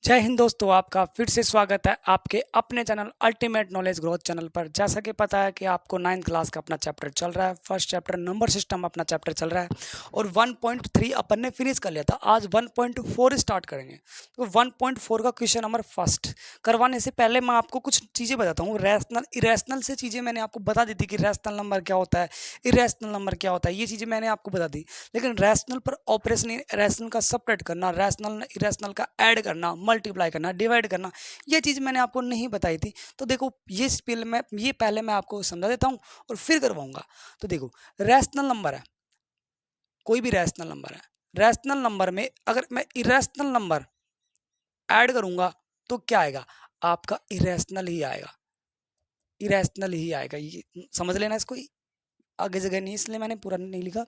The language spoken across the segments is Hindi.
जय हिंद दोस्तों, आपका फिर से स्वागत है आपके अपने channel ultimate knowledge growth channel पर। जैसा कि पता है कि आपको 9th क्लास का अपना चैप्टर चल रहा है, फर्स्ट चैप्टर नंबर सिस्टम अपना चैप्टर चल रहा है और 1.3 अपन ने फिनिश कर लिया था। आज 1.4 स्टार्ट करेंगे। तो 1.4 का क्वेश्चन नंबर फर्स्ट करवाने से पहले मैं आपको कुछ चीज़ें बताता हूँ। रैशनल इरेशनल से चीज़ें मैंने आपको बता दी थी कि रैशनल नंबर क्या होता है, इरेशनल नंबर क्या होता है, ये चीज़ें मैंने आपको बता दी। लेकिन रैशनल पर ऑपरेशन, रैशनल का सबट्रैक्ट करना, रैशनल इरेशनल का ऐड करना, मल्टीप्लाई करना, डिवाइड करना, ये चीज़ मैंने आपको नहीं बताई थी। तो देखो ये पहले मैं आपको समझा देता हूँ और फिर करवाऊंगा। तो देखो, रैशनल नंबर है, कोई भी रैशनल नंबर है। रैशनल नंबर में अगर मैं इरेशनल नंबर ऐड करूंगा तो क्या आएगा? आपका इरेशनल ही आएगा, इरेशनल ही आएगा। ये समझ लेना इसको, आगे जगह नहीं, इसलिए मैंने पूरा नहीं लिखा।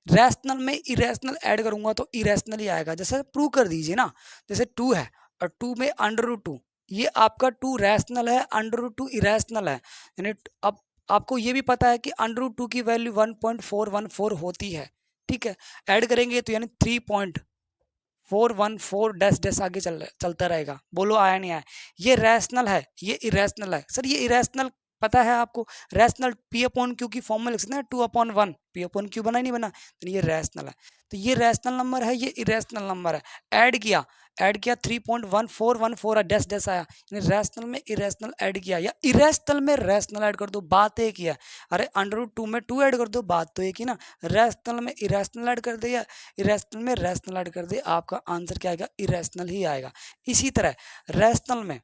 रैशनल में इरेशनल ऐड करूंगा तो इरेशनल ही आएगा। जैसे प्रूव कर दीजिए ना, जैसे 2 है और 2 में √2, ये आपका 2 रैशनल है, √2 इरेशनल है। यानी अब आपको ये भी पता है कि √2 की वैल्यू 1.414 होती है, ठीक है। ऐड करेंगे तो यानी 3.414 डैश डैश आगे चलता रहेगा। बोलो आया नहीं आया? ये रैशनल है, ये इरेशनल है। सर ये इरेशनल पता है आपको? रैशनल पी अपॉन क्यू की फॉर्म में लिख सकते हैं, 2/1 पी अपॉन क्यू बना ही नहीं बना, तो ये रैशनल है। तो ये रैशनल नंबर है, ये इरेशनल नंबर है। ऐड किया 3.1414 डैश डैश आया, यानी रैशनल में इरेशनल ऐड किया या इरेशनल में रैशनल ऐड कर दो, बात एक ही है। अरे √2 में 2 ऐड कर दो, बात तो एक ही ना। रैशनल में इरेशनल ऐड कर दिया, इरेशनल में रैशनल ऐड कर दिया, आपका आंसर क्या आएगा? इरेशनल ही आएगा। इसी तरह रैशनल में,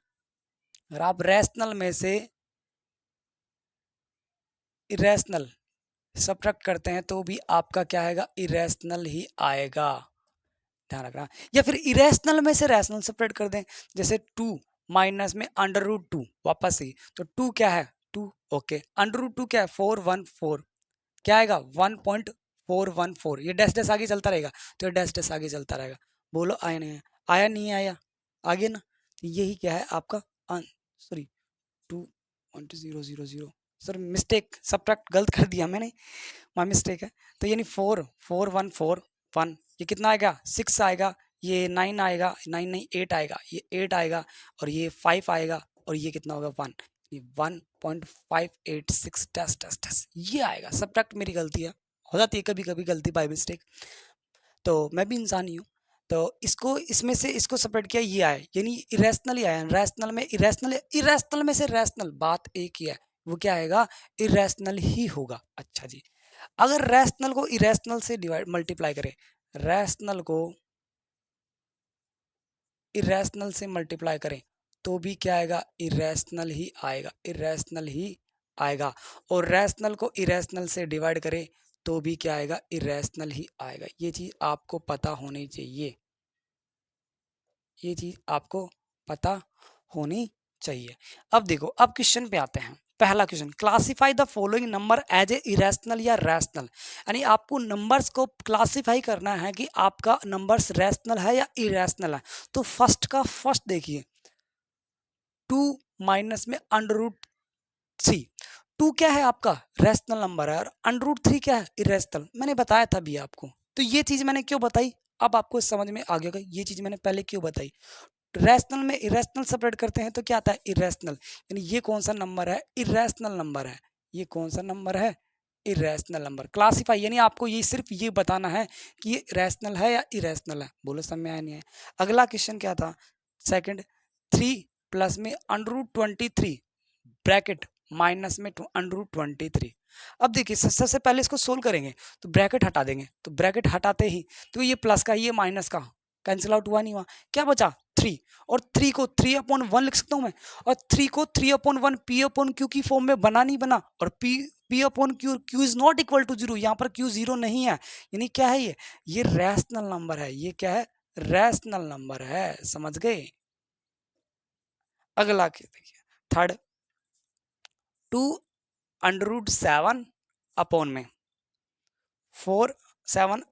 अगर आप रैशनल में से इरेशनल सबट्रैक्ट करते हैं तो भी आपका क्या आएगा? इरेशनल ही आएगा, ध्यान रखना। या फिर इरेशनल में से रैशनल सबट्रैक्ट कर दें, जैसे 2 माइनस में √2, वापस ही तो 2 क्या है? 2, ओके। √2 क्या है? 414, क्या आएगा? 1.414। ये डैश डैश आगे चलता रहेगा, तो ये डैश डैश आगे चलता रहेगा। बोलो आया नहीं आया? आया नहीं आया? आगे ना। तो यही क्या है आपका सॉरी 2.000। सर मिस्टेक, सब्ट्रैक्ट गलत कर दिया मैंने, माय मिस्टेक है। तो यानी 44141, ये कितना आएगा? 6 आएगा, ये 9 आएगा, 9 नहीं 8 आएगा, ये 8 आएगा और ये 5 आएगा और ये कितना होगा? 1। ये 1.586 टेस्ट टेस्ट टेस्ट ये आएगा। सब्ट्रैक्ट मेरी गलती है, हो जाती है कभी कभी गलती बाय मिस्टेक, तो मैं भी इंसान ही हूँ। तो इसको इसमें से इसको सेपरेट किया, ये आया, यानी इरेशनल ही आया। रैशनल में इरेशनल, इरेशनल में से रैशनल, बात एक ही है, वो क्या आएगा? इरेशनल ही होगा। अच्छा जी, अगर रैशनल को इरेशनल से डिवाइड मल्टीप्लाई करें, रैशनल को इरेशनल से मल्टीप्लाई करें तो भी क्या आएगा? इरेशनल ही आएगा, इरेशनल ही आएगा। और रैशनल को इरेशनल से डिवाइड करें तो भी क्या आएगा? इरेशनल ही आएगा। ये चीज आपको पता होनी चाहिए, ये चीज आपको पता होनी चाहिए। अब देखो, अब क्वेश्चन पे आते हैं। पहला question, classify the following number as a irrational या रैशनल। यानी आपको नंबर्स को क्लासिफाई करना है कि आपका नंबर्स रैशनल है या इरेशनल है। तो फर्स्ट का फर्स्ट देखिए, 2 माइनस में √3। 2 क्या है आपका? रैशनल नंबर है, और √3 क्या है? इरेशनल। मैंने बताया था भी आपको। तो ये चीज मैंने क्यों बताई, अब आपको समझ में आ गया होगा ये चीज मैंने पहले क्यों बताई। रैशनल में इरेशनल सेपरेट करते हैं तो क्या आता है? इरेशनल। यानी ये कौन सा नंबर है? इरेशनल नंबर है। ये कौन सा नंबर है? Irrational number. क्लासिफाई यानी आपको ये सिर्फ ये बताना है कि ये रैशनल है या इरेशनल है। बोलो समझ में आया नहीं है? अगला क्वेश्चन क्या था? सेकंड, 3 प्लस में √23 ब्रैकेट माइनस में √23। अब देखिए, सबसे पहले इसको सोल्व करेंगे तो ब्रैकेट हटा देंगे, तो ब्रैकेट हटाते ही तो ये प्लस का ये माइनस का कैंसिल आउट हुआ नहीं हुआ, क्या बचा? 3। और 3 को 3/1 लिख सकता हूँ मैं, और 3 को 3/1 पी अपॉन क्यू की फॉर्म में बना नहीं बना, और p upon q, q is not equal to 0, यहाँ पर क्यू 0 नहीं है, यानी क्या है? ये रैशनल नंबर है। ये क्या है? रैशनल नंबर है, समझ गए? अगला देखिए, थर्ड, 2√7 अपॉन में 7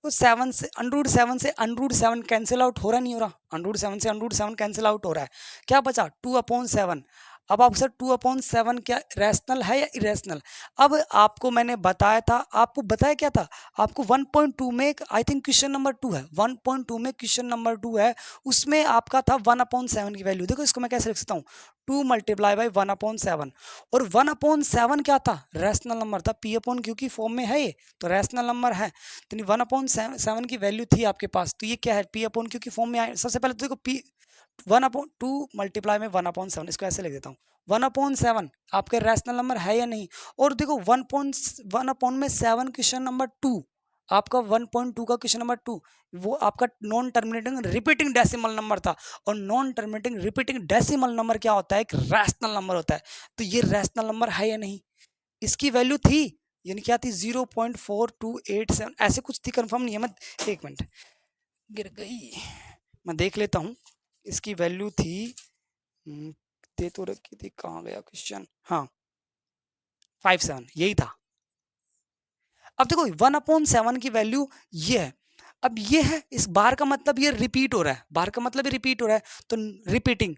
तो 7 से √7 कैंसिल आउट हो रहा नहीं हो रहा? √7 से √7 कैंसिल आउट हो रहा है, क्या बचा? 2/7। अब आप सर 2/7 क्या रैशनल है या इरेशनल? अब आपको मैंने बताया था, आपको बताया क्या था, आपको 1.2 में आई थिंक क्वेश्चन नंबर 2 है, 1.2 में क्वेश्चन नंबर 2 है, उसमें आपका था 1/7 की वैल्यू। देखो इसको मैं कैसे लिख सकता हूँ, 2 मल्टीप्लाई बाई 1/7, और 1/7 क्या था, रैशनल नंबर था, P/Q की फॉर्म में है ये, तो रैशनल नंबर है। तो 1/7 की वैल्यू थी आपके पास, तो ये क्या है, P/Q की फॉर्म में आए। सबसे पहले तो देखो P 1/2 मल्टीप्लाई में 1/7, इसको ऐसे लिख देता हूँ, 1/7 आपके रैशनल नंबर है या नहीं। और देखो 1/7 क्वेश्चन नंबर 2, आपका 1.2 का क्वेश्चन नंबर 2 वो आपका non terminating repeating decimal number था, और non terminating repeating decimal number क्या होता है, एक रैशनल नंबर होता है। तो ये रैशनल नंबर है या नहीं, इसकी वैल्यू थी, यानी क्या थी, 0.4287 ऐसे कुछ थी, कंफर्म नहीं है, मैं एक मिनट, गिर गई, मैं देख लेता हूँ। इसकी वैल्यू थी, दे तो रखी थी, कहाँ गया क्वेश्चन, हाँ 57 यही था। अब देखो 1/7 की वैल्यू ये है, अब ये है, इस बार का मतलब ये रिपीट हो रहा है, बार का मतलब ये रिपीट हो रहा है, तो रिपीटिंग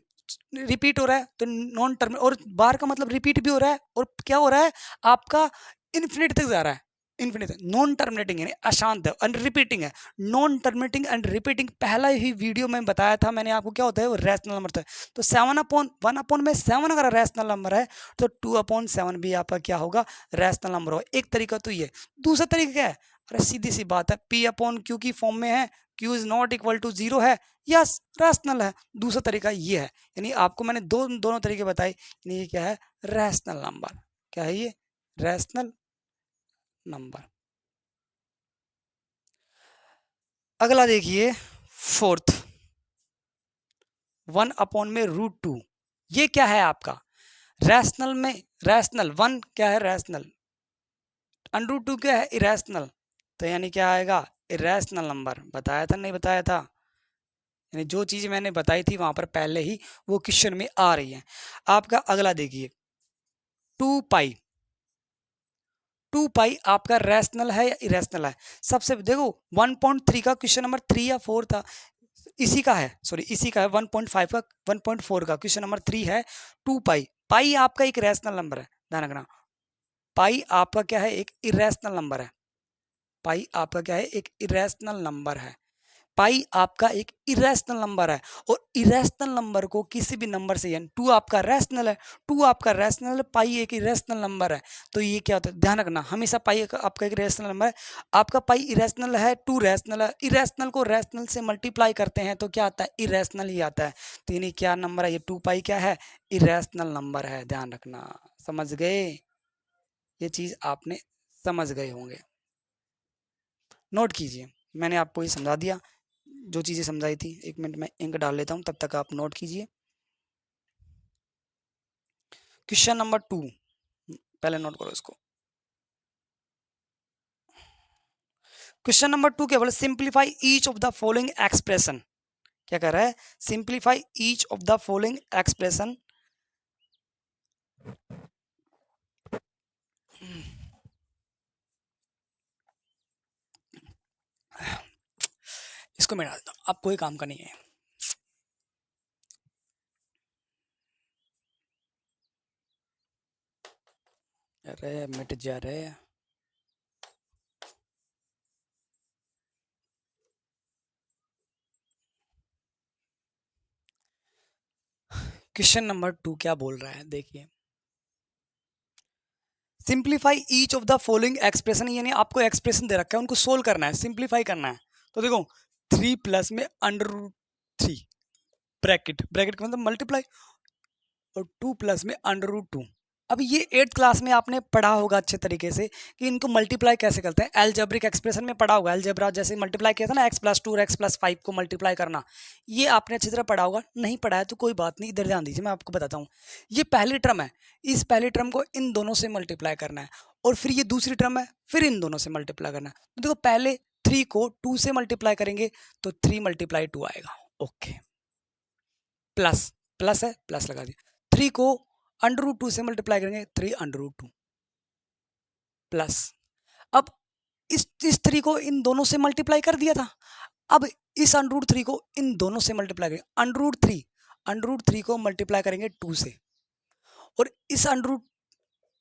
रिपीट हो रहा है, तो नॉन टर्म, और बार का मतलब रिपीट भी हो रहा है, और क्या हो रहा है आपका, इन्फिनिट तक जा रहा है, इन्फिनिट, नॉन टर्मिनेटिंग यानी अशांत है, एंड रिपीटिंग है। नॉन टर्मिनेटिंग एंड रिपीटिंग पहला ही वीडियो में बताया था मैंने आपको, क्या होता है वो रैशनल नंबर था। तो 7/1/7 अगर रैशनल नंबर है, तो 2/7 भी आपका क्या होगा, रैशनल नंबर होगा। एक तरीका तो ये, दूसरा तरीका क्या है, अरे सीधी सी बात है, P/Q की फॉर्म में है, Q is not equal to 0 है, यस रैशनल है। दूसरा तरीका ये है, यानी आपको मैंने दोनों तरीके बताए, यानी ये क्या है, रैशनल नंबर, क्या है ये, रैशनल नंबर। अगला देखिए, फोर्थ, 1/√2, ये क्या है आपका, रैशनल में, रैशनल 1 क्या है, रैशनल, √2 क्या है, इरेशनल, तो यानी क्या आएगा, इरेशनल नंबर। बताया था नहीं बताया था, यानी जो चीज़ मैंने बताई थी वहां पर पहले ही वो क्वेश्चन में आ रही है। आपका अगला देखिए, 2 पाई, 2 पाई आपका रैशनल है या इरेशनल है। सबसे देखो 1.3 का क्वेश्चन नंबर 3 या 4 था, इसी का है, सॉरी इसी का है, 1.5 का, 1.4 का क्वेश्चन नंबर 3 है। 2 पाई, पाई आपका एक रैशनल नंबर है, ध्यान रखना, पाई आपका क्या है, एक इरेशनल नंबर है, पाई आपका क्या है, एक इरेशनल नंबर है, पाई आपका एक इरेशनल नंबर है, और इरेशनल नंबर को किसी भी नंबर से, यानी 2 आपका रैशनल है, 2 आपका रैशनल है, पाई एक इरेशनल नंबर है, तो ये क्या होता है, ध्यान रखना, हमेशा पाई आपका एक रैशनल नंबर है, आपका पाई इरेशनल है, 2 रैशनल है, इरेशनल को रैशनल से मल्टीप्लाई करते हैं तो क्या आता है, इरेशनल ही आता है। तो यानी क्या नंबर है ये, 2 पाई क्या है, इरेशनल नंबर है, ध्यान रखना, समझ गए, ये चीज आपने समझ गए होंगे, नोट कीजिए, मैंने आपको ये समझा दिया जो चीज़ें समझाई थी। एक मिनट में इंक डाल लेता हूँ, तब तक आप नोट कीजिए। क्वेश्चन नंबर 2, पहले नोट करो इसको। क्वेश्चन नंबर 2 क्या बोले, simplify each of the following expression, क्या कह रहा है, simplify each of the following expression, इसको मैं डालता हूँ, अब कोई काम का नहीं है। अरे मिट जा रहे, क्वेश्चन नंबर 2 क्या बोल रहा है, देखिए, simplify each of the following expression, यानी आपको एक्सप्रेशन दे रखा है, उनको सोल्व करना है, सिंप्लीफाई करना है। तो देखो 3 प्लस में √3, ब्रैकेट, ब्रैकेट का मतलब मल्टीप्लाई, और 2 प्लस में √2। अब ये 8th क्लास में आपने पढ़ा होगा अच्छे तरीके से कि इनको मल्टीप्लाई कैसे करते हैं, एल्जेब्रिक एक्सप्रेशन में पढ़ा होगा, एल्जेब्रा जैसे मल्टीप्लाई किया था ना, x+2 और x+5 को मल्टीप्लाई करना, ये आपने अच्छी तरह पढ़ा होगा। नहीं पढ़ा है तो कोई बात नहीं, इधर ध्यान दीजिए, मैं आपको बताता हूँ। ये पहली टर्म है, इस पहली टर्म को इन दोनों से मल्टीप्लाई करना है, और फिर ये दूसरी टर्म है, फिर इन दोनों से मल्टीप्लाई करना है। तो देखो पहले 3 को 2 से मल्टीप्लाई करेंगे तो 3 × 2 आएगा, ओके, प्लस, प्लस है, प्लस लगा दिया, 3 को √2 से मल्टीप्लाई करेंगे, 3 √2 प्लस, अब इस 3 को इन दोनों से मल्टीप्लाई कर दिया था, अब इस √3 को इन दोनों से मल्टीप्लाई करेंगे, √3 को मल्टीप्लाई करेंगे 2 से, और इस अंडरूट,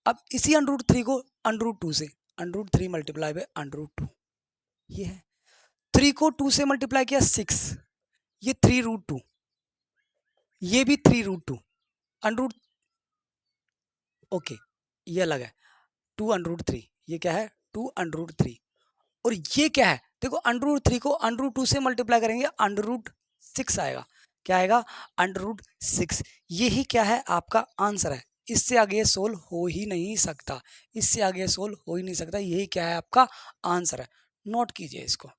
अब इसी अंडरूट 3 को अंडरूट 2 से, अंडरूट 3 मल्टीप्लाई बाय अंडरूट 2, ये है 3 को 2 से मल्टीप्लाई किया 6, ये 3√2, ये भी 3√2 अंडरूट, ओके ये अलग है 2√3, ये क्या है 2√3, और ये क्या है देखो √3 को √2 से मल्टीप्लाई करेंगे √6 आएगा, क्या आएगा √6, यही क्या है आपका आंसर है। इससे आगे ये सोल्व हो ही नहीं सकता, इससे आगे सोल्व हो ही नहीं सकता, यही क्या है आपका आंसर है। नोट कीजिए इसको।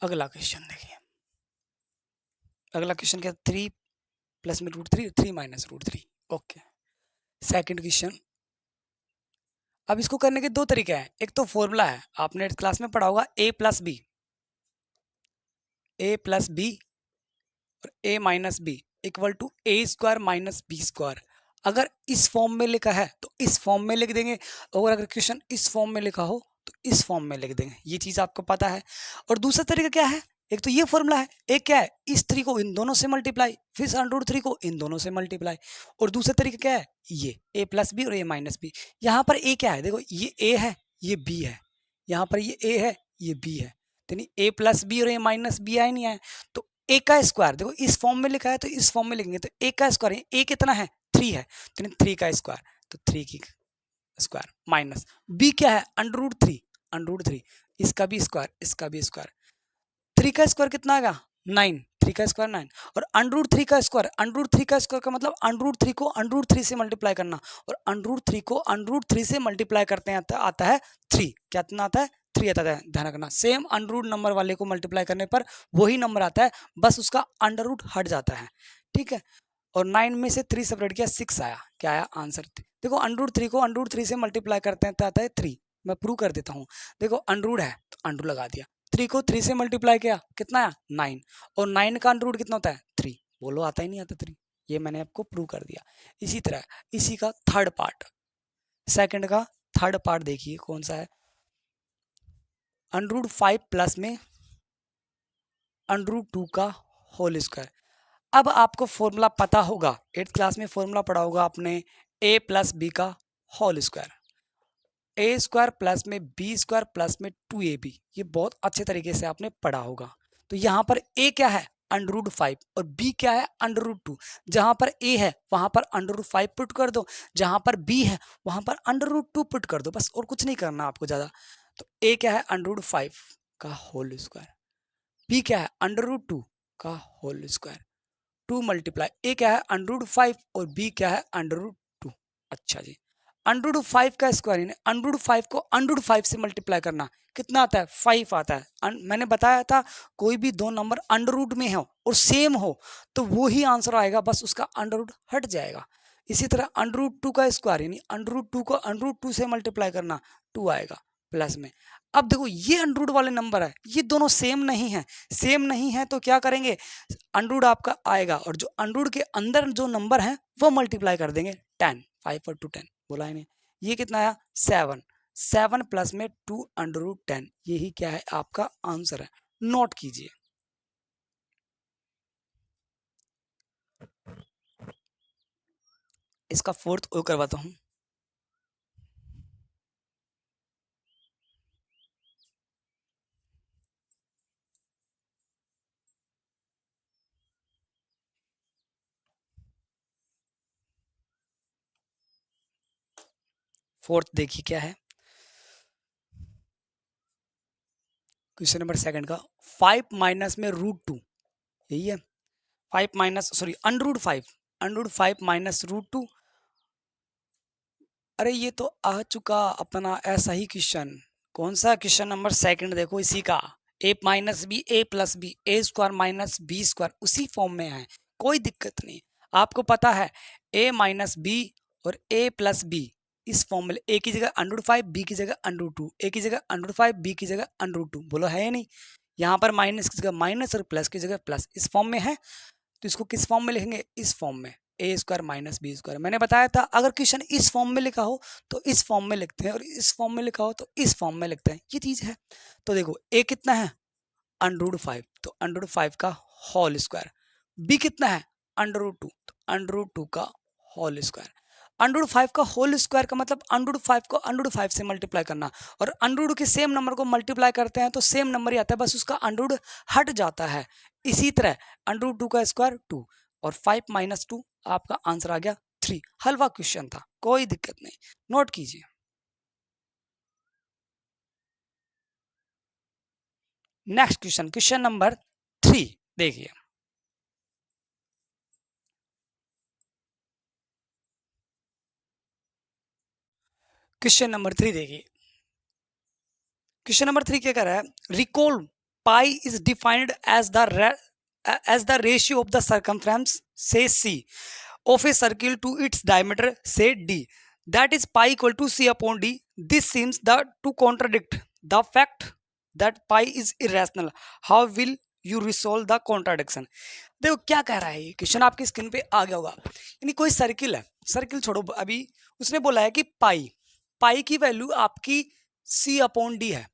अगला क्वेश्चन देखिए, अगला क्वेश्चन क्या, 3 प्लस में √3, 3 माइनस √3, ओके। सेकंड क्वेश्चन, अब इसको करने के दो तरीके हैं, एक तो फॉर्मूला है, आपने क्लास में पढ़ा होगा a plus b, a plus b और a minus b equal to a square minus b square. अगर इस फॉर्म में लिखा है तो इस फॉर्म में लिख देंगे, और अगर क्वेश्चन इस फॉर्म में लिखा हो तो इस फॉर्म में लिख देंगे, ये चीज आपको पता है। और दूसरा तरीका क्या है, एक तो ये फॉर्मूला है, एक क्या है इस 3 को इन दोनों से मल्टीप्लाई, फिर √3 को इन दोनों से मल्टीप्लाई, और दूसरा तरीका क्या है ये a प्लस बी और a माइनस बी। यहाँ पर a क्या है देखो, ये a है ये b है, यहाँ पर ये a है ये b है, तो नहीं a प्लस बी और a माइनस बी आए नहीं आए, तो a का स्क्वायर देखो इस फॉर्म में लिखा है तो इस फॉर्म में लिखेंगे, तो a का स्क्वायर, a कितना है 3 है, तो 3 का स्क्वायर, तो 3 की स्क्वायर माइनस b क्या है √3, इसका भी स्क्वायर इसका भी स्क्वायर, 3 का स्क्वायर कितना आएगा 9, 3 का स्क्वायर 9, और √3 का स्क्वायर, √3 का स्क्वायर का मतलब √3 को √3 से मल्टीप्लाई करना, और √3 को √3 से मल्टीप्लाई करते हैं आता है 3, कितना आता है 3 आता है, ध्यान रखना सेम अंडर नंबर वाले को मल्टीप्लाई करने पर वही नंबर आता है, बस उसका अंडर हट जाता है, ठीक है। और 9 में से 3 सेपरेट किया 6 आया, क्या आया आंसर, देखो √3 को √3 से मल्टीप्लाई करते हैं तो आता है 3, मैं प्रूव कर देता हूँ, देखो अंडर है तो अंडर लगा दिया, 3 को 3 से मल्टीप्लाई किया कितना आया 9, और 9 का अंडर कितना होता है 3, बोलो आता ही नहीं आता 3, ये मैंने आपको प्रूव कर दिया। इसी तरह इसी का थर्ड पार्ट, सेकंड का थर्ड पार्ट देखिए कौन सा है, √5 प्लस में √2 का होल स्क्वायर। अब आपको फॉर्मूला पता होगा, 8th क्लास में फॉर्मूला पढ़ा होगा आपने, a प्लस बी का होल स्क्वायर, ए स्क्वायर प्लस में बी स्क्वायर प्लस में 2ab, ये बहुत अच्छे तरीके से आपने पढ़ा होगा। तो यहाँ पर a क्या है √5 और b क्या है √2, जहां पर a है वहां पर √5 पुट कर दो, जहां पर b है वहां पर √2 पुट कर दो, बस और कुछ नहीं करना आपको ज्यादा। तो a क्या है √5 का होल स्क्वायर, b क्या है √2 का होल स्क्वायर, 2 मल्टीप्लाई, a क्या है √5 और b क्या है √2। अच्छा जी, √5 का स्क्वायर यानी √5 को √5 से मल्टीप्लाई करना कितना आता है 5 आता है। मैंने बताया था कोई भी दो नंबर अंडर में हो और सेम हो तो वो ही आंसर आएगा, बस उसका अंडर हट जाएगा। इसी तरह √2 का स्क्वायर यानी √2 को √2 से मल्टीप्लाई करना 2 आएगा प्लस में। अब देखो ये अंडर वाले नंबर है, ये दोनों सेम नहीं है, सेम नहीं है तो क्या करेंगे, अंडर आपका आएगा और जो अंडर के अंदर जो नंबर है वो मल्टीप्लाई कर देंगे 10, 5 और 2 10, बोला है, ये कितना आया 7, 7 प्लस में 2√10, यही क्या है आपका आंसर है, नोट कीजिए। इसका फोर्थ और करवाता हूं, फोर्थ देखिए क्या है, क्वेश्चन नंबर सेकंड का 5 माइनस में √2, यही है 5 माइनस सॉरी √5 माइनस √2, अरे ये तो आ चुका अपना ऐसा ही क्वेश्चन, कौन सा क्वेश्चन नंबर सेकंड देखो इसी का, a minus b a plus b a square minus b square उसी फॉर्म में है, कोई दिक्कत नहीं। आपको पता है a माइनस बी और a प्लस बी इस फॉर्म में, a की जगह √5 b की जगह √2, a की जगह √5 b की जगह √2, बोलो है या नहीं, यहाँ पर माइनस की जगह माइनस और प्लस की जगह प्लस, इस फॉर्म में है तो इसको किस फॉर्म में लिखेंगे, इस फॉर्म में, ए स्क्वायर माइनस बी स्क्वायर। मैंने बताया था अगर क्वेश्चन इस फॉर्म में लिखा हो तो इस फॉर्म में लिखते हैं, और इस फॉर्म में लिखा हो तो इस फॉर्म में लिखते हैं, ये चीज है। तो देखो ए कितना है √5, तो √5 का होल स्क्वायर। बी कितना है √2, तो √2 का होल स्क्वायर। √5 का होल स्क्वायर का मतलब √5 को √5 से मल्टीप्लाई करना, और √2 के सेम नंबर को मल्टीप्लाई करते हैं तो सेम नंबर ही आता है, बस उसका √ हट जाता है। इसी तरह √2 का स्क्वायर 2 और 5 - 2 आपका आंसर आ गया 3। हलवा क्वेश्चन था, कोई दिक्कत नहीं, नोट कीजिए। नेक्स्ट क्वेश्चन, क्वेश्चन नंबर 3 देखिए। क्वेश्चन नंबर 3 देखिए। क्वेश्चन नंबर 3 क्या कर रहा है, recall pi is defined as the ratio of the circumference say C of a circle to its diameter say D, that is pi equal to C upon D. This seems the to contradict the fact that pi is irrational, how will you resolve the contradiction. देखो क्या कह रहा है, ये क्वेश्चन आपकी स्क्रीन पे आ गया होगा। यानी कोई सर्किल है, सर्किल छोड़ो अभी, उसने बोला है कि पाई, पाई की वैल्यू आपकी सी अपॉन डी है।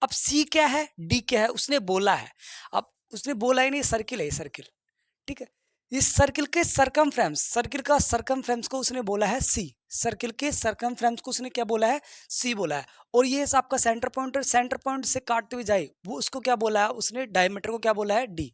अब सी क्या है डी क्या है उसने बोला है, अब उसने बोला ही नहीं, सर्किल है ये, सर्किल, ठीक है। इस सर्किल के सरकमफ्रेंस, सर्किल का सरकमफ्रेंस को उसने बोला है सी, सर्किल के सरकमफ्रेंस को उसने क्या बोला है सी बोला है। और ये आपका सेंटर पॉइंट, और सेंटर पॉइंट से काटते हुए जाए वो उसको क्या बोला है उसने, डायमीटर को क्या बोला है डी।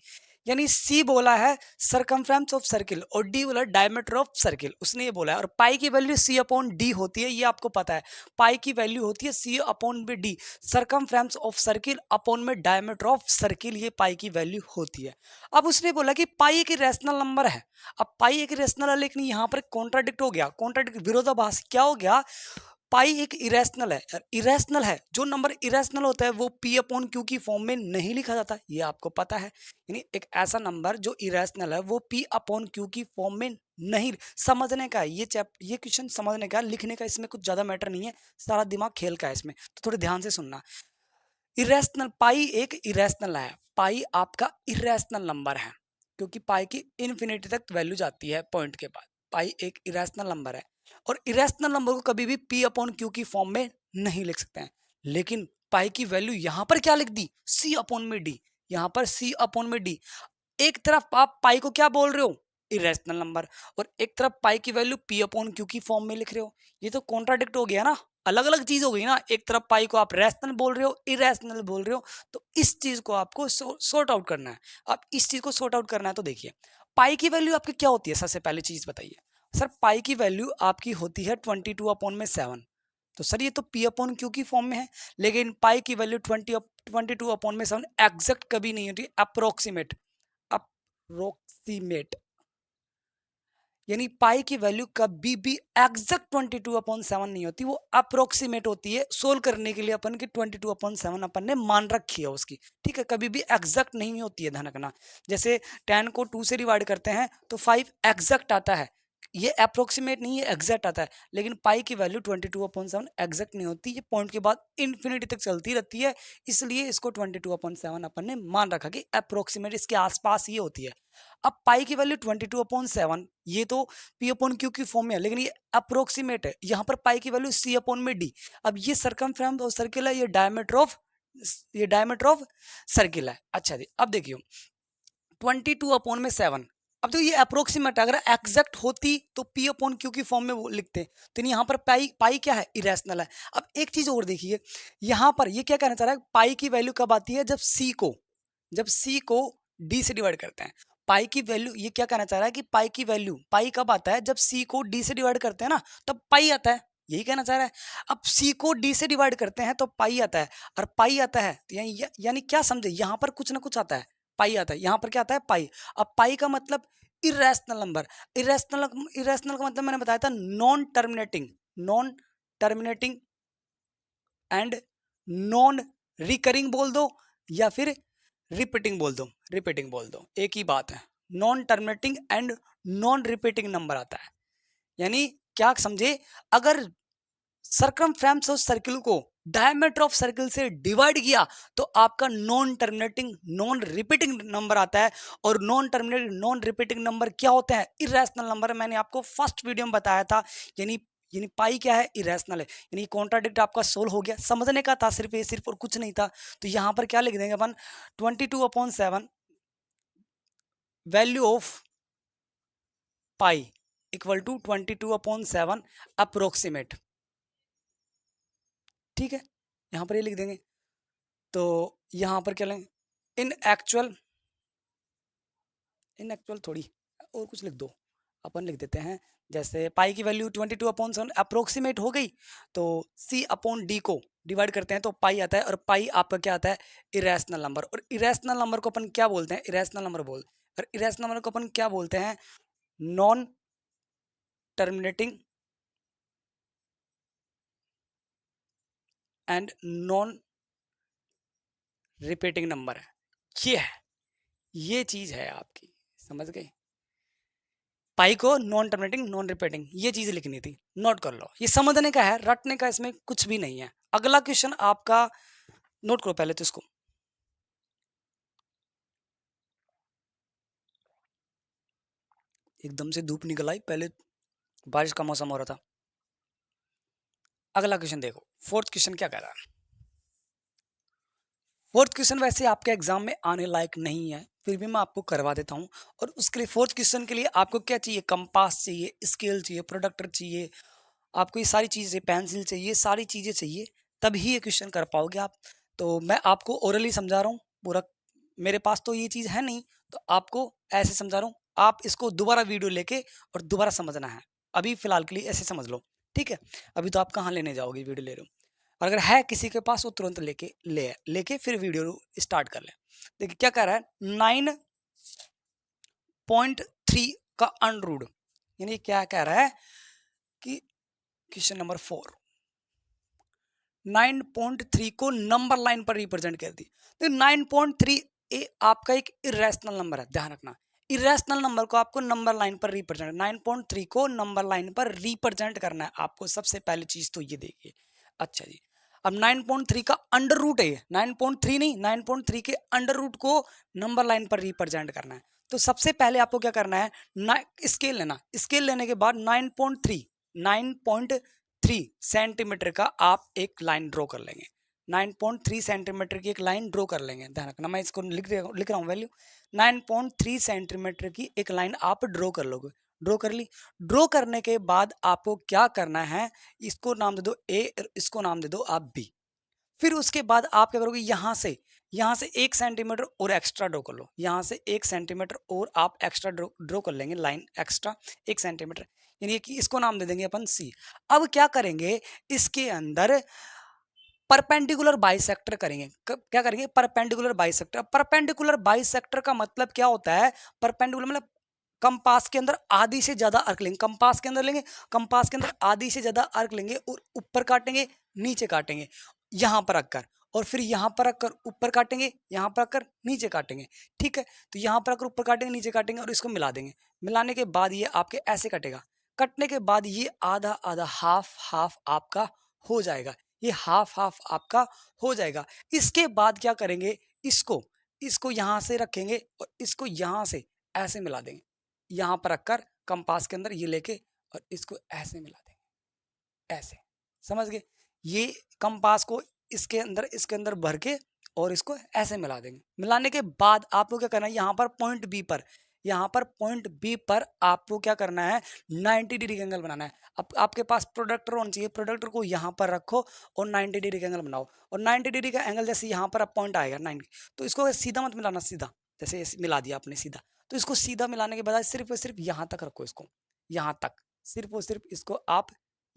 यानी सी बोला है सरकमफ्रेंस ऑफ सर्किल और डी बोला है डायमीटर ऑफ सर्किल, उसने ये बोला है। और पाई की वैल्यू सी अपॉन डी होती है, ये आपको पता है, पाई की वैल्यू होती है सी अपॉन में D, circumference of circle upon में डायमीटर ऑफ सर्किल, ये पाई की वैल्यू होती है। अब उसने बोला कि पाई एक रैशनल नंबर है। अब पाई एक रैशनल है, लेकिन यहाँ पर कॉन्ट्राडिक्ट हो गया, कॉन्ट्राडिक्ट विरोधाभास क्या हो गया, पाई एक इरेशनल है, इरेशनल है, जो नंबर इरेशनल होता है वो पी अपॉन क्यू की फॉर्म में नहीं लिखा जाता, ये आपको पता है। यानी एक ऐसा नंबर जो इरेशनल है वो पी अपॉन क्यू की फॉर्म में नहीं, समझने का है ये क्वेश्चन समझने का, लिखने का इसमें कुछ ज्यादा मैटर नहीं है, सारा दिमाग खेल का है इसमें, तो थोड़े ध्यान से सुनना। इरेशनल, पाई एक इरेशनल है, पाई आपका इरेशनल नंबर है, क्योंकि पाई की इन्फिनिटी तक वैल्यू जाती है पॉइंट के बाद, पाई एक इरेशनल नंबर है। और इरेशनल नंबर को कभी भी पी अपॉन क्यू की फॉर्म में नहीं लिख सकते हैं। लेकिन पाई की वैल्यू यहां पर क्या लिख दी, सी अपॉन में डी, यहां पर सी अपॉन में डी। एक तरफ आप पाई को क्या बोल रहे हो इरेशनल नंबर, और एक तरफ पाई की वैल्यू पी अपॉन क्यू की फॉर्म में लिख रहे हो, ये तो कॉन्ट्राडिक्ट हो गया ना, अलग अलग चीज हो गई ना। एक तरफ पाई को आप रैशनल बोल रहे हो, इरेशनल बोल रहे हो, तो इस चीज को आपको सॉर्ट आउट करना है। अब इस चीज को सॉर्ट आउट करना है तो देखिए, पाई की वैल्यू आपकी क्या होती है, सबसे पहले चीज बताइए सर। पाई की वैल्यू आपकी होती है 22/7, तो सर ये तो पी अपॉन क्यू की फॉर्म में है, लेकिन पाई की वैल्यू 22/7 एग्जैक्ट कभी नहीं होती, अप्रोक्सीमेट, अप्रोक्सीमेट, यानी पाई की वैल्यू कभी भी एग्जैक्ट 22/7 नहीं होती, वो अप्रोक्सीमेट होती है। सोल्व करने के लिए अपन की 22/7 अपन ने मान रखी है उसकी, ठीक है, कभी भी एग्जैक्ट नहीं होती है, ध्यान रखना। जैसे 10 को 2 से डिवाइड करते हैं तो 5 एग्जैक्ट आता है, ये अप्रोक्सीमेट नहीं है, एग्जैक्ट आता है। लेकिन पाई की वैल्यू 22/7 एग्जैक्ट नहीं होती, ये पॉइंट के बाद इन्फिनिटी तक चलती रहती है, इसलिए इसको 22/7 अपन ने मान रखा कि अप्रोक्सीमेट इसके आसपास ये होती है। अब पाई की वैल्यू 22/7, ये तो पी अपॉन क्यू की फॉर्म में है, लेकिन ये अप्रोक्सीमेट है, यहाँ पर पाई की वैल्यू सी अपॉन में डी। अब ये सरकमफ्रेंस और सर्किल है, ये डायमीटर ऑफ सर्किल है। अच्छा जी, अब देखियो 22/7, अब तो ये अप्रोक्सीमेट, अगर एग्जैक्ट होती तो पी अपॉन क्यू की फॉर्म में वो लिखते, तो यहाँ पर पाई, पाई क्या है इरेशनल है। अब एक चीज और देखिए, यहाँ पर ये क्या कहना चाह रहा है, पाई की वैल्यू कब आती है, जब सी को डी से डिवाइड करते हैं। पाई की वैल्यू, ये क्या कहना चाह रहा है कि पाई की वैल्यू, पाई कब आता है, जब सी को डी से डिवाइड करते हैं ना, तब पाई आता है, यही कहना चाह रहा है। अब सी को डी से डिवाइड करते हैं तो पाई आता है, और पाई आता है तो यानी क्या समझे, यहाँ पर कुछ ना कुछ आता है, पाई आता है, यहाँ पर क्या आता है पाई। अब पाई का मतलब इरेशनल नंबर, इरेशनल का मतलब मैंने बताया था non terminating and non recurring बोल दो, या फिर रिपीटिंग बोल दो, एक ही बात है। Non terminating and non repeating number आता है, यानी क्या समझे, अगर सरकमफ्रेंस ऑफ सर्किल को डायमीटर ऑफ सर्किल से डिवाइड किया तो आपका non terminating non repeating number आता है। और non terminating non repeating number क्या होते हैं? Irrational number. मैंने आपको फर्स्ट वीडियो में बताया था। यानी पाई क्या है? इरेशनल है। यानी कॉन्ट्राडिक्ट आपका सोल्व हो गया। समझने का था सिर्फ ये, सिर्फ, और कुछ नहीं था। तो यहां पर क्या लिख देंगे अपन? 22/7 value of pi equal to 22/7 approximate. ठीक है, यहां पर ये लिख देंगे। तो यहां पर क्या लेंगे? इन एक्चुअल थोड़ी और कुछ लिख दो, अपन लिख देते हैं। जैसे पाई की वैल्यू 22/7 अप्रोक्सीमेट हो गई, तो सी अपॉन डी को डिवाइड करते हैं तो पाई आता है। और पाई आपका क्या आता है? Irrational number. और इरेशनल नंबर को अपन क्या बोलते हैं? इरेशनल नंबर और इरेशनल नंबर को अपन क्या बोलते हैं? Non terminating and non repeating number है। ये है, ये चीज है आपकी, समझ गए? पाई को नॉन टर्मिनेटिंग नॉन रिपीटिंग, ये चीज लिखनी थी, नोट कर लो। ये समझने का है, रटने का इसमें कुछ भी नहीं है। अगला क्वेश्चन आपका नोट करो पहले तो इसको। एकदम से धूप निकल आई, पहले बारिश का मौसम हो रहा था। अगला क्वेश्चन देखो, फोर्थ क्वेश्चन क्या कह रहा है? फोर्थ क्वेश्चन वैसे आपके एग्जाम में आने लायक नहीं है, फिर भी मैं आपको करवा देता हूं। और उसके लिए फोर्थ क्वेश्चन के लिए आपको क्या चाहिए? कंपास चाहिए, स्केल चाहिए, प्रोडक्टर चाहिए, आपको ये सारी चीजें, पेंसिल चाहिए, सारी चीजें चाहिए, तभी ये क्वेश्चन कर पाओगे आप। तो मैं आपको ओरली समझा रहा हूँ पूरा, मेरे पास तो ये चीज है नहीं, तो आपको ऐसे समझा रहा हूँ। आप इसको दोबारा वीडियो लेके और दोबारा समझना है। अभी फिलहाल के लिए ऐसे समझ लो, ठीक है? अभी तो आप कहाँ लेने जाओगे, वीडियो ले रहे हो। और अगर है किसी के पास, वो तुरंत लेके फिर वीडियो स्टार्ट कर ले। देखिए क्या कह रहा है? 9.3 का अनरूट, यानी क्या कह रहा है कि क्वेश्चन नंबर 4, 9.3 को नंबर लाइन पर रिप्रेजेंट कर दी। तो 9.3 ए आपका एक इरेशनल नंबर है, ध्यान रखना। इरेशनल नंबर को आपको नंबर लाइन पर रिप्रेजेंट, 9.3 को नंबर लाइन पर रिप्रेजेंट करना है आपको। सबसे पहली चीज तो ये देखिए। अच्छा जी, अब 9.3 का अंडर रूट है, 9.3 नहीं, 9.3 के अंडर रूट को नंबर लाइन पर रिप्रेजेंट करना है। तो सबसे पहले आपको क्या करना है? स्केल लेना। स्केल लेने के बाद 9.3 सेंटीमीटर का आप एक लाइन ड्रॉ कर लेंगे। 9.3 सेंटीमीटर की एक लाइन ड्रॉ कर लेंगे। ध्यान रखना, मैं इसको लिख रहा हूँ वैल्यू। 9.3 सेंटीमीटर की एक लाइन आप ड्रॉ कर लोगे। ड्रॉ कर ली। ड्रॉ करने के बाद आपको क्या करना है? इसको नाम दे दो ए, इसको नाम दे दो आप बी। फिर उसके बाद आप क्या करोगे? यहाँ से 1 सेंटीमीटर और एक्स्ट्रा ड्रॉ कर लो। यहाँ से 1 सेंटीमीटर और आप एक्स्ट्रा ड्रॉ कर लेंगे, लाइन एक्स्ट्रा 1 सेंटीमीटर, यानी कि इसको नाम दे देंगे अपन सी। अब क्या करेंगे? इसके अंदर परपेंडिकुलर बाइसेक्टर करेंगे। क्या करेंगे? Perpendicular bisector. परपेंडिकुलर बाइसेक्टर का मतलब क्या होता है? परपेंडिकुलर मतलब कंपास के अंदर आधी से ज्यादा अर्क लेंगे। कंपास के अंदर लेंगे, कंपास के अंदर आधी से ज्यादा अर्क लेंगे और ऊपर काटेंगे, नीचे काटेंगे, यहां पर रखकर। और फिर यहां पर रखकर ऊपर काटेंगे, यहां पर रखकर नीचे काटेंगे। ठीक है, तो यहां पर रखकर ऊपर काटेंगे, नीचे काटेंगे और इसको मिला देंगे। मिलाने के बाद ये आपके ऐसे कटेगा। कटने के बाद ये आधा आधा, हाफ हाफ आपका हो जाएगा। ये हाफ हाफ आपका हो जाएगा। इसके बाद क्या करेंगे? इसको इसको यहां से रखेंगे और इसको यहां से ऐसे मिला देंगे। यहाँ पर रखकर कंपास के अंदर ये लेके और इसको ऐसे मिला देंगे, ऐसे। समझ गए? ये कंपास को इसके अंदर भर के और इसको ऐसे मिला देंगे। मिलाने के बाद आपको क्या करना है? यहाँ पर पॉइंट बी पर, यहाँ पर पॉइंट बी पर आपको क्या करना है? 90 डिग्री का एंगल बनाना है। अब आपके पास प्रोडक्टर होना चाहिए। प्रोडक्टर को यहाँ पर रखो और 90 डिग्री का एंगल बनाओ। और 90 डिग्री का एंगल जैसे यहाँ पर पॉइंट आएगा 90, तो इसको सीधा मत मिलाना, सीधा जैसे मिला दिया आपने सीधा। तो इसको सीधा मिलाने के बजाय सिर्फ और सिर्फ यहाँ तक रखो, इसको यहाँ तक, सिर्फ और सिर्फ इसको आप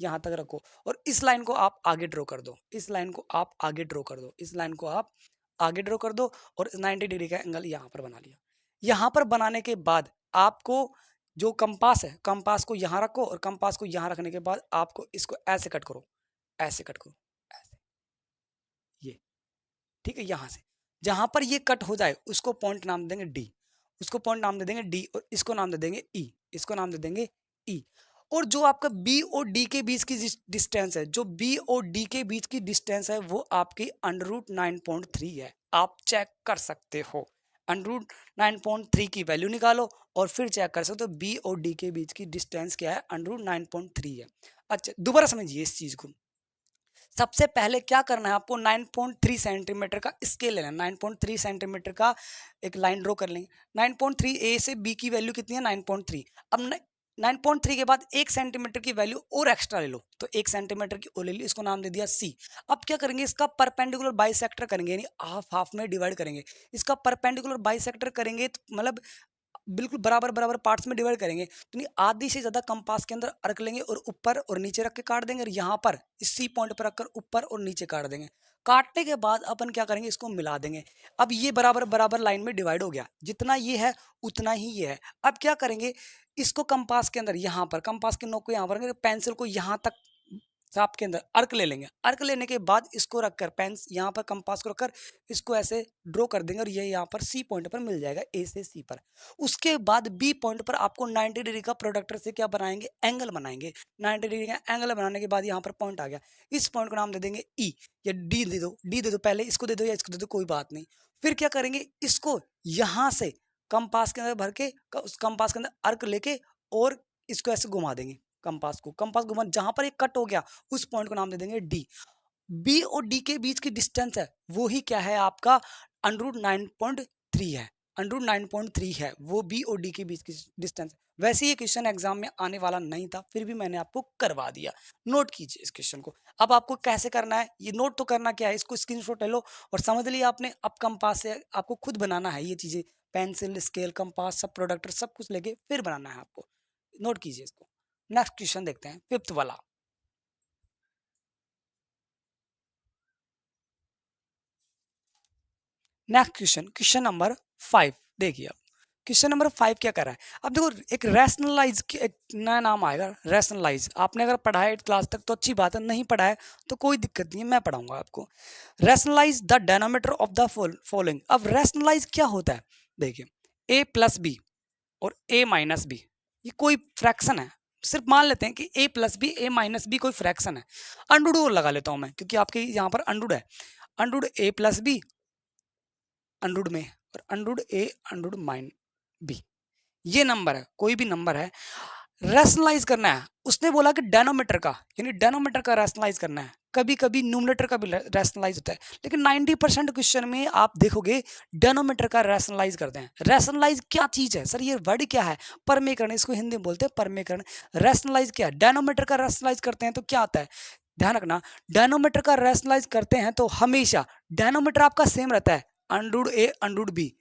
यहाँ तक रखो। और इस लाइन को आप आगे ड्रॉ कर दो, इस लाइन को आप आगे ड्रॉ कर दो, इस लाइन को आप आगे ड्रॉ कर दो। और 90 डिग्री का एंगल यहाँ पर बना लिया। यहाँ पर बनाने के बाद आपको जो कंपास है, कंपास को यहाँ रखो और कंपास को यहाँ रखने के बाद आपको इसको ऐसे कट करो, ऐसे कट करो, ऐसे, ये। ठीक है, यहाँ से जहां पर ये कट हो जाए उसको पॉइंट नाम दे देंगे डी, उसको पॉइंट नाम दे देंगे डी, और इसको नाम दे देंगे ई, इसको नाम दे देंगे ई। और जो आपका बी और डी के बीच की डिस्टेंस है, जो बी और डी के बीच की डिस्टेंस है वो आपकी √9.3 है। आप चेक कर सकते हो, √9.3 की वैल्यू निकालो और फिर चेक कर सकते हो बी और डी के बीच की डिस्टेंस क्या है, √9.3 है। अच्छा दोबारा समझिए इस चीज को। सबसे पहले क्या करना है आपको, 9.3 सेंटीमीटर का स्केल लेना है। 9.3 सेंटीमीटर का एक लाइन ड्रॉ कर लेंगे। 9.3 ए से बी की वैल्यू कितनी है, 9.3। अब 9.3 के बाद 1 सेंटीमीटर की वैल्यू और एक्स्ट्रा ले लो, तो 1 सेंटीमीटर की और ले ली, इसको नाम दे दिया सी। अब क्या करेंगे, इसका परपेंडिकुलर बाइसेक्टर करेंगे, यानी हाफ हाफ में डिवाइड करेंगे। इसका परपेंडिकुलर बाइसेक्टर करेंगे तो मतलब बिल्कुल बराबर बराबर पार्ट्स में डिवाइड करेंगे, तो नहीं आधी से ज्यादा कंपास के अंदर अर्क लेंगे और ऊपर और नीचे रख के काट देंगे, और यहाँ पर इस सी पॉइंट पर रखकर ऊपर और नीचे काट देंगे। काटने के बाद अपन क्या करेंगे, इसको मिला देंगे। अब ये बराबर बराबर लाइन में डिवाइड हो गया, जितना ये है उतना ही ये है। अब क्या करेंगे, इसको कंपास के अंदर यहाँ पर कंपास के नोक को यहाँ पर, पेंसिल को यहाँ तक चाप के अंदर अर्क ले लेंगे। अर्क लेने के बाद इसको रखकर पेंस यहाँ पर कंपास को रखकर इसको ऐसे ड्रॉ कर देंगे, और ये यहाँ पर सी पॉइंट पर मिल जाएगा, ए से सी पर। उसके बाद बी पॉइंट पर आपको 90 डिग्री का प्रोडक्टर से क्या बनाएंगे, एंगल बनाएंगे। 90 डिग्री का एंगल बनाने के बाद यहाँ पर पॉइंट आ गया, इस पॉइंट को नाम दे देंगे ई, या डी दे दो, डी दे दो, पहले इसको दे दो या इसको दे दो, कोई बात नहीं। फिर क्या करेंगे, इसको यहाँ से कंपास के अंदर भर के उस कंपास के अंदर अर्क लेके और इसको ऐसे घुमा देंगे। कंपास घुमा, जहां पर एक कट हो गया उस पॉइंट को नाम दे देंगे डी। बी और डी के बीच की डिस्टेंस है वो ही क्या है आपका, √9.3 है। √9.3 है वो बी और डी के बीच की डिस्टेंस। वैसे ये क्वेश्चन एग्जाम में आने वाला नहीं था, फिर भी मैंने आपको करवा दिया। नोट कीजिए इस क्वेश्चन को। अब आपको कैसे करना है, ये नोट तो करना क्या है, इसको स्क्रीनशॉट ले लो और समझ लिया आपने। अब कंपास से आपको खुद बनाना है ये चीजें, पेंसिल स्केल कंपास सब प्रोडक्टर सब कुछ लेके फिर बनाना है आपको। नोट कीजिए इसको। नेक्स्ट क्वेश्चन देखते हैं, 5th वाला। नेक्स्ट क्वेश्चन, क्वेश्चन नंबर 5 देखिए। अब क्वेश्चन नंबर 5 क्या कर रहा है, अब देखो एक रैशनलाइज एक नया नाम आएगा, रैशनलाइज। आपने अगर पढ़ा है 8th क्लास तक तो अच्छी बात है, नहीं पढ़ा है तो कोई दिक्कत नहीं है, मैं पढ़ाऊंगा आपको। Rationalize the denominator of the following. अब रैशनलाइज क्या होता है, देखिए a प्लस बी और a माइनस बी, ये कोई फ्रैक्शन है। सिर्फ मान लेते हैं कि a plus b a minus b कोई फ्रैक्शन है। अंडूड और लगा लेता हूं मैं, क्योंकि आपके यहाँ पर अंडूड है। अंडूड a प्लस बी अंडूड में, और अंडूड a अंडूड माइन बी, ये नंबर है, कोई भी नंबर है, रैशनलाइज करना है। उसने बोला कि डेनोमीटर का, यानी डेनोमीटर का रैशनलाइज करना है। कभी कभी न्यूमरेटर का भी रैशनलाइज होता है, लेकिन 90% क्वेश्चन में आप देखोगे डेनोमीटर का रैशनलाइज करते हैं। रैशनलाइज क्या चीज है सर, ये वर्ड क्या है, परमेकरण, इसको हिंदी में बोलते हैं परमेकरण। रैशनलाइज क्या है, डेनोमीटर का रैशनलाइज करते हैं तो क्या आता है, ध्यान रखना। डेनोमीटर का रैशनलाइज करते हैं तो हमेशा डेनोमीटर आपका सेम रहता है, अंडूड ए अंडूड बी,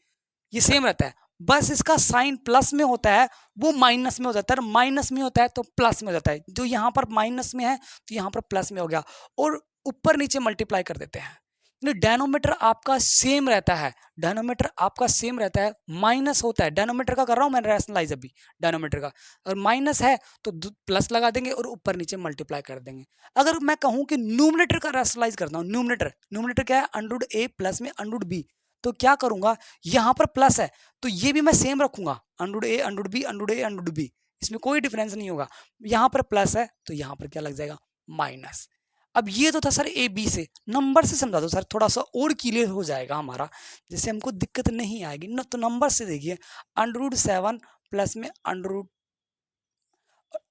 ये सेम रहता है। बस इसका साइन प्लस में होता है, वो माइनस में हो जाता है, माइनस में होता है तो प्लस में हो जाता है। जो यहाँ पर माइनस में है तो यहाँ पर प्लस में हो गया, और ऊपर नीचे मल्टीप्लाई कर देते हैं। डेनोमीटर आपका सेम रहता है, डेनोमीटर आपका सेम रहता है, माइनस होता है। डेनोमीटर का कर रहा हूं मैं रैशनलाइज अभी, डेनोमीटर का, और माइनस है तो प्लस लगा देंगे और ऊपर नीचे मल्टीप्लाई कर देंगे। अगर मैं कहूं कि न्यूमरेटर का रैशनलाइज करता हूं, न्यूमरेटर क्या है, अंडूड ए प्लस में अंडूड बी, तो क्या करूंगा, यहां पर प्लस है तो ये भी मैं सेम रखूंगा, अंडूड ए अंडूड बी अंडूड ए अंडूड बी, इसमें कोई डिफरेंस नहीं होगा। यहां पर प्लस है तो यहां पर क्या लग जाएगा, माइनस। अब ये तो था सर ए बी से, नंबर से समझा दो सर, थोड़ा सा और क्लियर हो जाएगा हमारा, जैसे हमको दिक्कत नहीं आएगी न। तो नंबर से देखिए, √7 प्लस में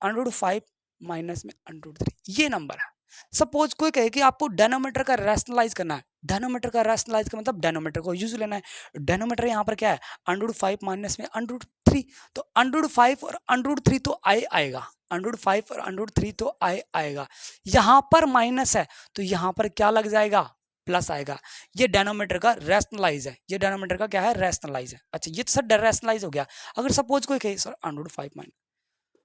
√5 माइनस में √3, ये नंबर है। सपोज कोई कहे कि आपको डेनोमीटर का रैशनलाइज करना है, डेनोमीटर का रैशनलाइज का मतलब डेनोमीटर को यूज लेना है। डेनोमीटर यहाँ पर क्या है, √5 माइनस में √3, तो √5 और √3 तो आएगा, √5 और √3 तो आएगा। यहाँ पर माइनस है तो यहाँ पर क्या लग जाएगा, प्लस आएगा। ये डेनोमीटर का रैशनलाइज है, ये डेनोमीटर का क्या है, रैशनलाइज है। अच्छा ये तो सर रैशनलाइज हो गया। अगर सपोज कोई कहे सर √5 माइनस,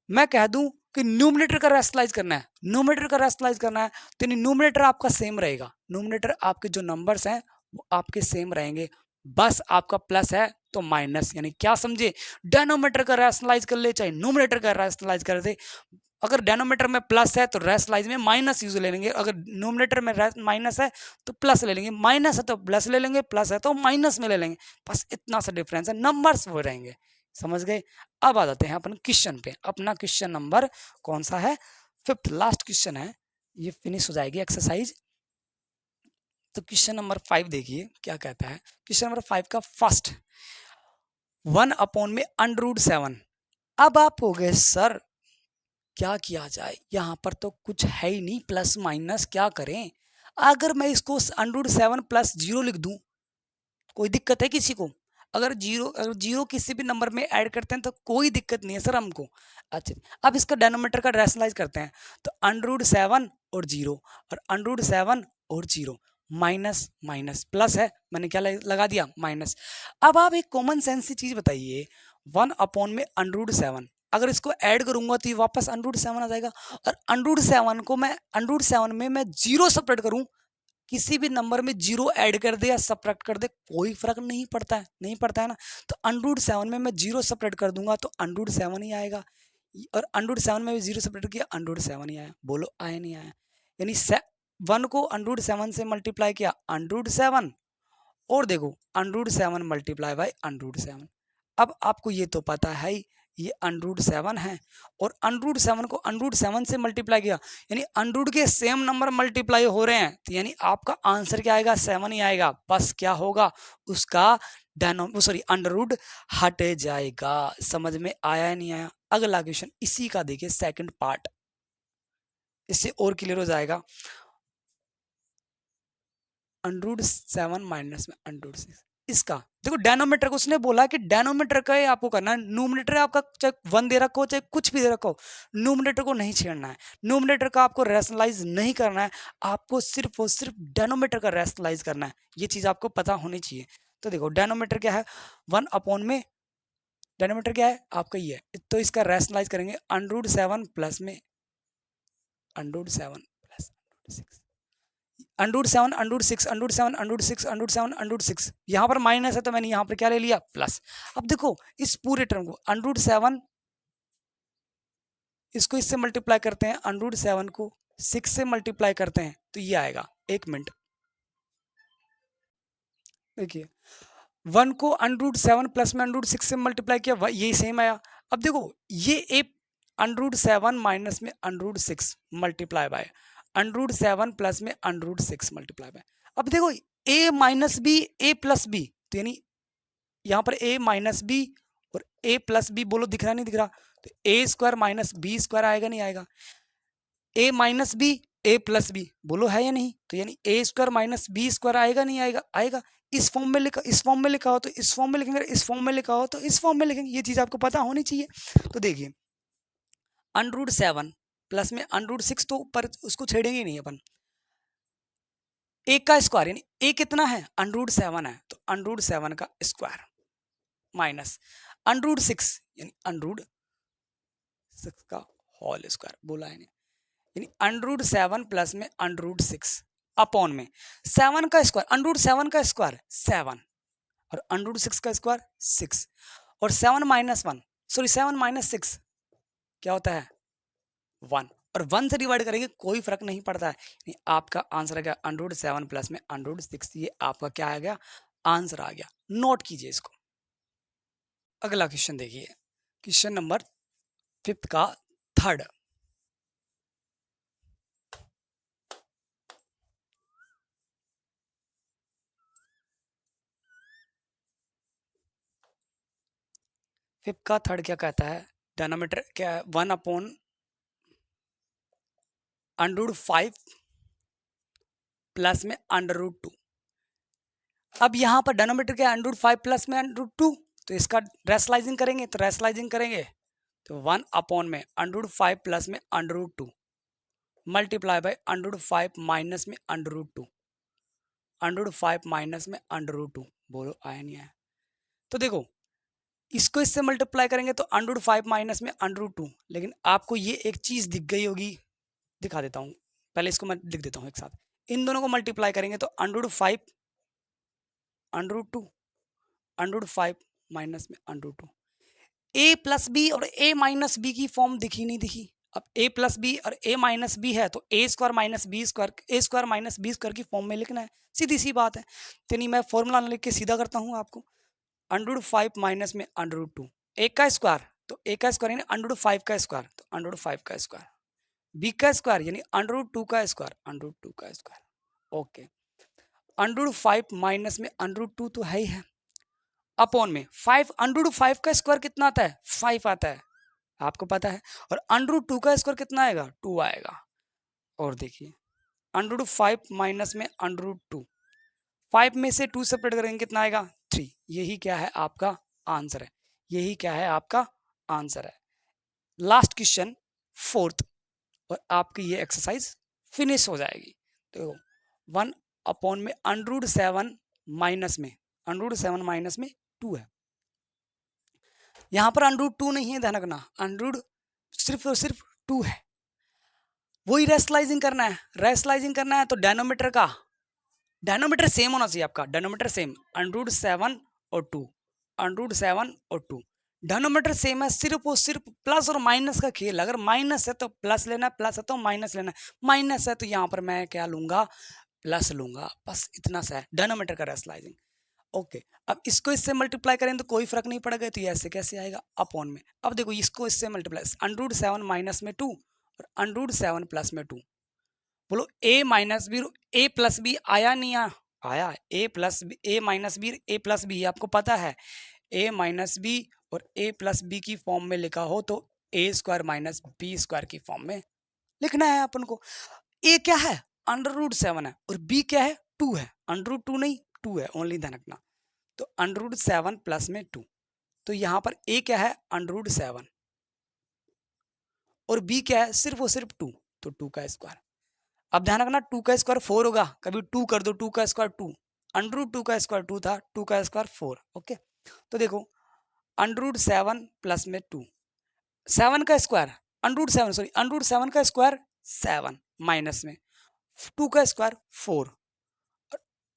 मैं कह दूं कि न्यूमरेटर का रैशनलाइज करना है, न्यूमरेटर का रैशनलाइज करना है, तो न्यूमरेटर आपका सेम रहेगा, न्यूमरेटर आपके जो नंबर्स हैं वो आपके सेम रहेंगे, बस आपका प्लस है तो माइनस। यानी क्या समझे, डेनोमीटर का रैशनलाइज कर ले चाहे न्यूमरेटर का रैशनलाइज कर दे, अगर डेनोमीटर में प्लस है तो रैशनलाइज में माइनस यूज ले लेंगे, अगर न्यूमरेटर में माइनस है तो प्लस ले लेंगे, माइनस है तो प्लस ले लेंगे, प्लस है तो माइनस में ले लेंगे, बस इतना सा डिफरेंस है, नंबर्स वो रहेंगे। समझ गए। अब आ जाते हैं अपन क्वेश्चन पे। अपना क्वेश्चन नंबर कौन सा है, 5th लास्ट क्वेश्चन है, ये फिनिश हो जाएगी एक्सरसाइज। तो क्वेश्चन नंबर 5 देखिए क्या कहता है। क्वेश्चन नंबर 5 का फर्स्ट, 1/7। अब आप हो गए सर क्या किया जाए, यहाँ पर तो कुछ है ही नहीं, प्लस माइनस क्या करें। अगर मैं इसको √7 + 0 लिख दूं, कोई दिक्कत है किसी को? अगर जीरो किसी भी नंबर में ऐड करते हैं तो कोई दिक्कत नहीं है सर हमको। अच्छा, अब इसका डेनोमीटर का रैशनलाइज करते हैं, तो √7 और 0, और √7 और 0, माइनस माइनस प्लस है, मैंने क्या लगा दिया, माइनस। अब आप एक कॉमन सेंस सी चीज बताइए, 1/7, अगर इसको ऐड करूंगा तो ये वापस √7 आ जाएगा, और √7 को मैं √7 में मैं 0 सपरेट करूं, किसी भी नंबर में 0 ऐड कर दे या सब्ट्रैक्ट कर दे कोई फर्क नहीं पड़ता है, नहीं पड़ता है ना। तो √7 में मैं 0 सपरेट कर दूंगा तो √7 ही आएगा, और √7 में भी 0 सपरेट किया, √7 ही आया। बोलो आया नहीं आया? यानी 1 को √7 से मल्टीप्लाई किया, √7, और देखो √7 मल्टीप्लाई बाई √7। अब आपको ये तो पता है ही, ये √7 है, और √7 को √7 से मल्टीप्लाई किया, यानी अंडरूट के सेम नंबर मल्टीप्लाई हो रहे हैं, तो यानी आपका आंसर क्या आएगा, 7 ही आएगा। बस क्या होगा, उसका अंडररूट हट जाएगा। समझ में आया है नहीं आया? अगला क्वेश्चन इसी का देखिए, सेकंड पार्ट, इससे और क्लियर हो जाएगा। √7 माइनस में √6, इसका देखो डेनोमीटर को उसने बोला कि डेनोमीटर का ही आपको करना है, न्यूमरेटर आपका चाहे 1 दे रखो चाहे कुछ भी दे रखो, न्यूमरेटर को नहीं छेड़ना है, न्यूमरेटर का आपको रैशनलाइज नहीं करना है, आपको सिर्फ और सिर्फ डेनोमीटर का रैशनलाइज करना है। ये चीज आपको पता होनी चाहिए। तो देखो डेनोमीटर क्या है, 1 में डेनोमीटर क्या है आपका ये है, तो इसका रैशनलाइज करेंगे, √7 प्लस में √7 प्लस √6, √7 √6 √7 √6 √7 √6, यहाँ पर माइनस है तो मैंने यहाँ पर क्या ले लिया, प्लस। अब देखो इस पूरे टर्म को √7, इसको इससे मल्टीप्लाई करते हैं, √7 को 6 से मल्टीप्लाई करते हैं तो ये आएगा, 1 मिनट देखिए, 1 को √7 प्लस में √6 से मल्टीप्लाई किया, ये सेम आया। अब देखो ये √7 माइनस में √6 मल्टीप्लाई बाय √7 प्लस में √6 मल्टीप्लाई बाय। अब देखो a minus b a plus b, तो यानी यहाँ पर a माइनस बी और a प्लस बी, बोलो दिख रहा नहीं दिख रहा, तो a² माइनस b² आएगा नहीं आएगा, a minus b a plus b, बोलो है या नहीं, तो यानी a² माइनस b² आएगा नहीं आएगा, आएगा। इस फॉर्म में लिखा, इस फॉर्म में लिखा हो तो इस फॉर्म में लिखेंगे, इस फॉर्म में लिखा हो तो इस फॉर्म में लिखेंगे, ये चीज आपको पता होनी चाहिए। तो देखिए √7 प्लस में √6, तो ऊपर उसको छेड़ेंगे नहीं अपन, a का स्क्वायर, यानी a कितना है, √7 है, तो √7 का स्क्वायर माइनस √6 यानी √6 का होल स्क्वायर, बोला है नहीं, यानी √7 प्लस में √6 अपॉन में 7 का स्क्वायर, √7 का स्क्वायर 7, और √6 का स्क्वायर 6, और 7 माइनस 1, सॉरी 7 माइनस 6 क्या होता है, 1, और 1 से डिवाइड करेंगे कोई फर्क नहीं पड़ता है, यानी आपका आंसर आ गया √7 प्लस में √6, ये आपका क्या आ गया, आंसर आ गया। नोट कीजिए इसको। अगला क्वेश्चन देखिए, क्वेश्चन नंबर 5th का थर्ड, फिफ्थ का थर्ड क्या कहता है, डिनोमिनेटर क्या है, 1/√5 प्लस में √2। अब यहाँ पर डिनोमिनेटर क्या है, √5 प्लस में √2, तो इसका रैशनलाइजिंग करेंगे, तो रैशनलाइजिंग करेंगे तो 1 में √5 प्लस में √2 मल्टीप्लाई बाई √5 माइनस में √2, √5 माइनस में √2, बोलो आया नहीं आया? तो देखो इसको इससे मल्टीप्लाई करेंगे तो √5 माइनस में √2, लेकिन आपको ये एक चीज दिख गई होगी, दिखा देता हूँ, पहले इसको मैं लिख देता हूँ एक साथ, इन दोनों को मल्टीप्लाई करेंगे तो √5 √2 √5 माइनस में √2, a प्लस बी और a माइनस बी की फॉर्म दिखी नहीं दिखी। अब a प्लस बी और a माइनस बी है तो a² minus b² a² minus b² की फॉर्म में लिखना है, सीधी सी बात है। तो नहीं मैं फॉर्मूला लिख के सीधा करता हूँ आपको, √5 माइनस में √2 ए का स्क्वायर, तो ए का स्क्वायर यानी अंडर रूट 5 का स्क्वायर, तो अंडर रूट 5 का स्क्वायर। बी का स्क्वायर यानी अंडर रूट 2 का स्क्वायर, अंडर रूट 2 का square. Okay, under root 5 minus में अंडर रूट 2 तो है ही है, अपॉन में 5, अंडर रूट 5 का स्क्वायर कितना आता है? 5 आता है, आपको पता है। और अंडर रूट 2 का स्क्वायर कितना आएगा? 2 आएगा। और देखिए अंडर रूट 5 माइनस में अंडर रूट 2, 5 में से 2 सेपरेट करेंगे कितना आएगा? 3। यही क्या है? आपका आंसर है। यही क्या है? आपका आंसर है। लास्ट क्वेश्चन, फोर्थ, और आपकी ये एक्सरसाइज फिनिश हो जाएगी। तो 1 अपॉन में अंडर रूट 7 माइनस में, अंडर रूट 7 माइनस में 2 है। यहाँ पर अंडर रूट 2 नहीं है, ध्यान रखना, अंडर रूट सिर्फ और सिर्फ 2 है। वही रेशनलाइजिंग करना है, रेशनलाइजिंग करना है तो डेनोमीटर का, डेनोमीटर सेम होना चाहिए आपका, डेनोमीटर सेम, अंडर रूट 7 और 2, अंडर रूट 7 और 2, डेनोमीटर सेम है, सिर्फ और सिर्फ प्लस और माइनस का खेल। अगर माइनस है तो प्लस लेना है, प्लस है तो माइनस लेना है, माइनस है तो यहाँ पर मैं क्या लूंगा? प्लस लूंगा, बस इतना सा है डेनोमीटर का रेशनलाइजिंग। ओके, अब इसको इससे मल्टीप्लाई करें तो कोई फर्क नहीं पड़ेगा, तो ये ऐसे कैसे आएगा? अपॉन में। अब देखो इसको इससे मल्टीप्लाई, अंडर रूट 7 माइनस में 2 और अंडर रूट 7 प्लस में 2, बोलो ए माइनस बी, ए प्लस बी आया नहीं आया? आया। ए प्लस बी, ए माइनस बी, ए प्लस बी, आपको पता है ए माइनस बी और ए प्लस बी की फॉर्म में लिखा हो तो ए स्क्वायर माइनस बी स्क्वायर की फॉर्म में लिखना है अपन को। ए क्या है? अंडर रूट 7 है, और बी क्या है? 2 है, अंडर रूट 2 नहीं 2 है, ओनली ध्यान रखना। तो अंडर रूट 7 प्लस में 2, तो यहाँ पर ए क्या है? अंडर रूट 7, और बी क्या है? सिर्फ और सिर्फ 2, तो 2 का स्क्वायर। अब ध्यान रखना 2 का स्क्वायर 4 होगा, कभी 2 कर दो, 2 का स्क्वायर 2, अंडर रूट 2 का स्क्वायर 2 था, 2 का स्क्वायर 4। ओके, तो देखो अंडर रूट 7 प्लस में 2, 7 का square, under root 7 sorry, under root 7 का स्क्वायर 7 माइनस में 2 का स्क्वायर 4,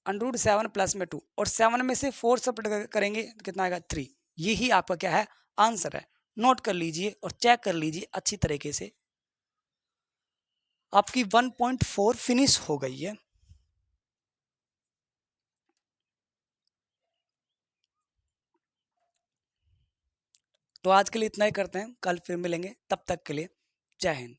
अंडर रूट 7 प्लस में 2, और 7 में से 4 सेपरेट करेंगे तो कितना आएगा? 3। यही आपका क्या है? आंसर है। नोट कर लीजिए और चेक कर लीजिए अच्छी तरीके से। आपकी 1.4 फिनिश हो गई है। तो आज के लिए इतना ही करते हैं, कल फिर मिलेंगे, तब तक के लिए जय हिंद।